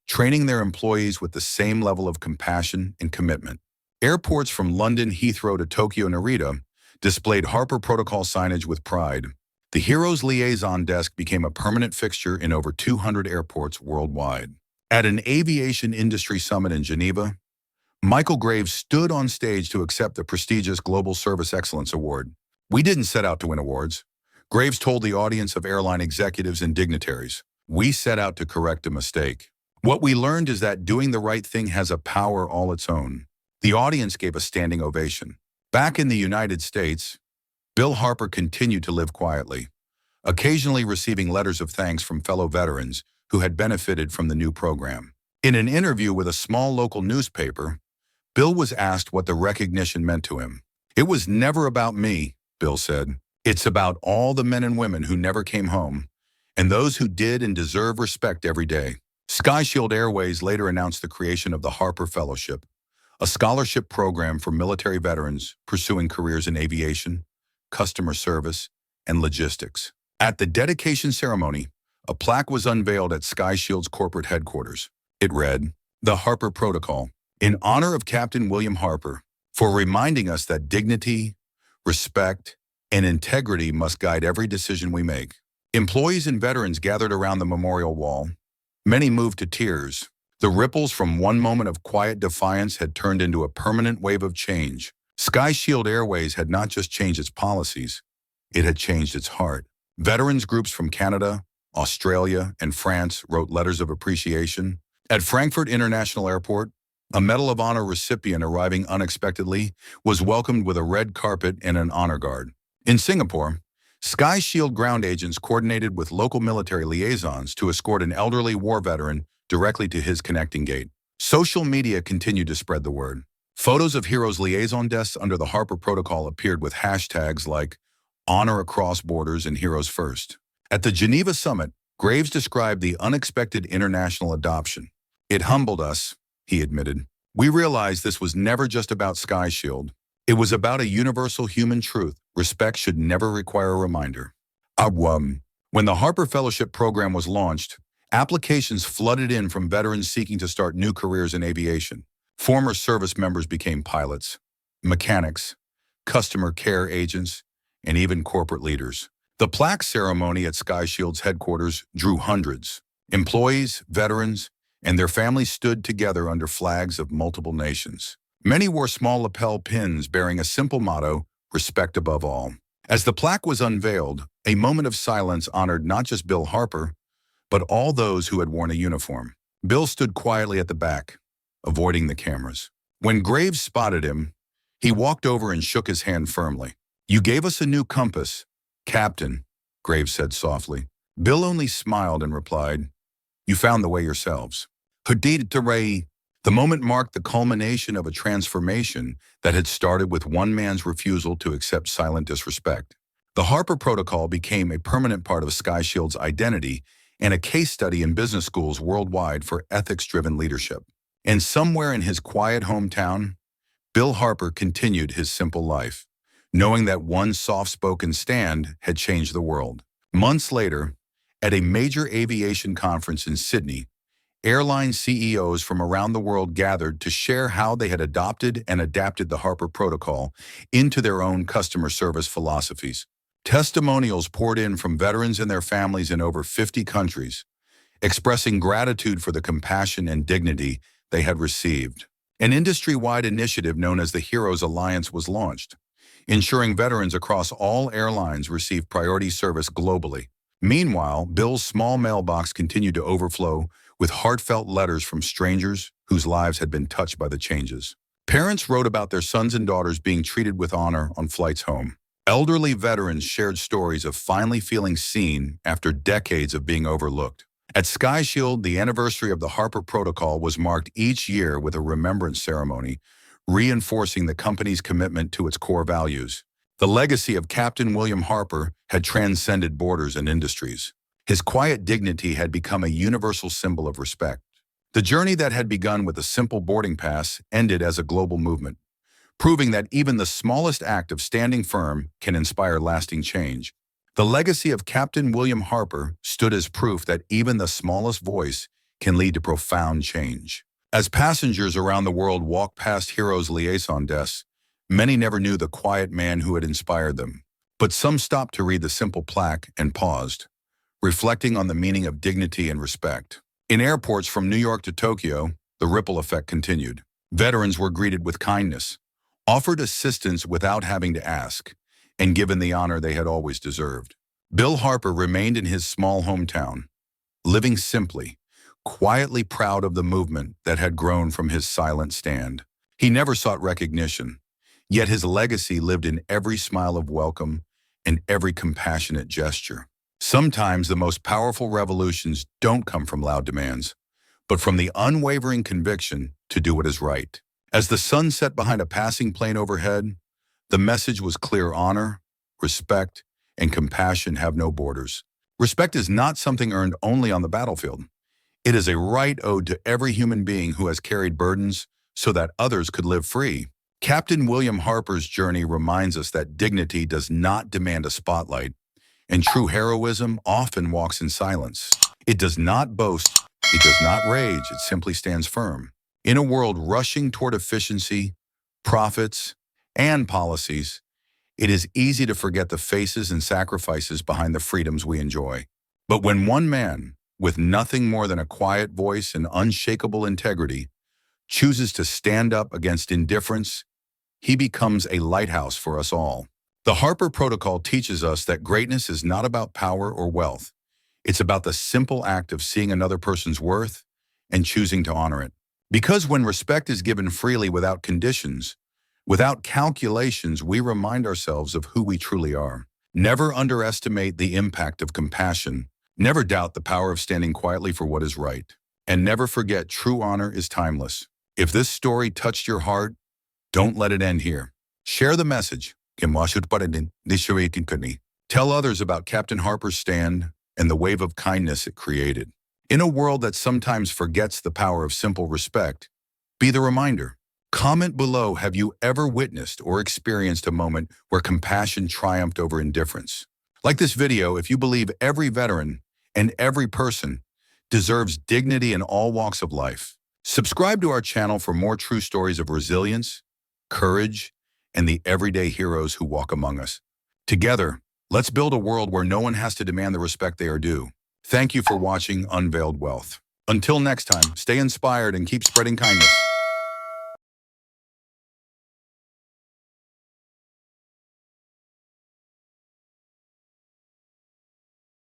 training their employees with the same level of compassion and commitment. Airports from London Heathrow to Tokyo Narita displayed Harper Protocol signage with pride. The Heroes Liaison Desk became a permanent fixture in over 200 airports worldwide. At an aviation industry summit in Geneva, Michael Graves stood on stage to accept the prestigious Global Service Excellence Award. "We didn't set out to win awards," Graves told the audience of airline executives and dignitaries. "We set out to correct a mistake. What we learned is that doing the right thing has a power all its own." The audience gave a standing ovation. Back in the United States, Bill Harper continued to live quietly, occasionally receiving letters of thanks from fellow veterans who had benefited from the new program. In an interview with a small local newspaper, Bill was asked what the recognition meant to him. "It was never about me," Bill said. "It's about all the men and women who never came home, and those who did and deserve respect every day." SkyShield Airways later announced the creation of the Harper Fellowship, a scholarship program for military veterans pursuing careers in aviation, customer service, and logistics. At the dedication ceremony, a plaque was unveiled at SkyShield's corporate headquarters. It read, "The Harper Protocol, in honor of Captain William Harper, for reminding us that dignity, respect, and integrity must guide every decision we make." Employees and veterans gathered around the memorial wall. Many moved to tears. The ripples from one moment of quiet defiance had turned into a permanent wave of change. SkyShield Airways had not just changed its policies, it had changed its heart. Veterans groups from Canada, Australia, and France wrote letters of appreciation. At Frankfurt International Airport, a Medal of Honor recipient arriving unexpectedly was welcomed with a red carpet and an honor guard. In Singapore, SkyShield ground agents coordinated with local military liaisons to escort an elderly war veteran directly to his connecting gate. Social media continued to spread the word. Photos of Heroes liaison desks under the Harper Protocol appeared with hashtags like Honor Across Borders and Heroes First. At the Geneva summit, Graves described the unexpected international adoption. "It humbled us," he admitted. "We realized this was never just about SkyShield. It was about a universal human truth. Respect should never require a reminder." When the Harper Fellowship program was launched, applications flooded in from veterans seeking to start new careers in aviation. Former service members became pilots, mechanics, customer care agents, and even corporate leaders. The plaque ceremony at SkyShield's headquarters drew hundreds. Employees, veterans, and their families stood together under flags of multiple nations. Many wore small lapel pins bearing a simple motto, "Respect above all." As the plaque was unveiled, a moment of silence honored not just Bill Harper, but all those who had worn a uniform. Bill stood quietly at the back, avoiding the cameras. When Graves spotted him, he walked over and shook his hand firmly. "You gave us a new compass, Captain," Graves said softly. Bill only smiled and replied, "You found the way yourselves." The moment marked the culmination of a transformation that had started with one man's refusal to accept silent disrespect. The Harper Protocol became a permanent part of SkyShield's identity and a case study in business schools worldwide for ethics-driven leadership. And somewhere in his quiet hometown, Bill Harper continued his simple life, knowing that one soft-spoken stand had changed the world. Months later, at a major aviation conference in Sydney, airline CEOs from around the world gathered to share how they had adopted and adapted the Harper Protocol into their own customer service philosophies. Testimonials poured in from veterans and their families in over 50 countries, expressing gratitude for the compassion and dignity they had received. An industry-wide initiative known as the Heroes Alliance was launched, ensuring veterans across all airlines receive priority service globally. Meanwhile, Bill's small mailbox continued to overflow with heartfelt letters from strangers whose lives had been touched by the changes. Parents wrote about their sons and daughters being treated with honor on flights home. Elderly veterans shared stories of finally feeling seen after decades of being overlooked. At SkyShield, the anniversary of the Harper Protocol was marked each year with a remembrance ceremony, reinforcing the company's commitment to its core values. The legacy of Captain William Harper had transcended borders and industries. His quiet dignity had become a universal symbol of respect. The journey that had begun with a simple boarding pass ended as a global movement, proving that even the smallest act of standing firm can inspire lasting change. The legacy of Captain William Harper stood as proof that even the smallest voice can lead to profound change. As passengers around the world walked past Heroes' liaison desks, many never knew the quiet man who had inspired them. But some stopped to read the simple plaque and paused, reflecting on the meaning of dignity and respect. In airports from New York to Tokyo, the ripple effect continued. Veterans were greeted with kindness, offered assistance without having to ask, and given the honor they had always deserved. Bill Harper remained in his small hometown, living simply, quietly proud of the movement that had grown from his silent stand. He never sought recognition, yet his legacy lived in every smile of welcome and every compassionate gesture. Sometimes the most powerful revolutions don't come from loud demands, but from the unwavering conviction to do what is right. As the sun set behind a passing plane overhead, the message was clear: honor, respect, and compassion have no borders. Respect is not something earned only on the battlefield. It is a right owed to every human being who has carried burdens so that others could live free. Captain William Harper's journey reminds us that dignity does not demand a spotlight, and true heroism often walks in silence. It does not boast, it does not rage, it simply stands firm. In a world rushing toward efficiency, profits, and policies, it is easy to forget the faces and sacrifices behind the freedoms we enjoy. But when one man, with nothing more than a quiet voice and unshakable integrity, chooses to stand up against indifference, he becomes a lighthouse for us all. The Harper Protocol teaches us that greatness is not about power or wealth. It's about the simple act of seeing another person's worth and choosing to honor it. Because when respect is given freely without conditions, without calculations, we remind ourselves of who we truly are. Never underestimate the impact of compassion. Never doubt the power of standing quietly for what is right. And never forget, true honor is timeless. If this story touched your heart, don't let it end here. Share the message. Tell others about Captain Harper's stand and the wave of kindness it created. In a world that sometimes forgets the power of simple respect, be the reminder. Comment below, have you ever witnessed or experienced a moment where compassion triumphed over indifference? Like this video if you believe every veteran and every person deserves dignity in all walks of life. Subscribe to our channel for more true stories of resilience, courage, and the everyday heroes who walk among us. Together, let's build a world where no one has to demand the respect they are due. Thank you for watching Unveiled Wealth. Until next time, stay inspired and keep spreading kindness.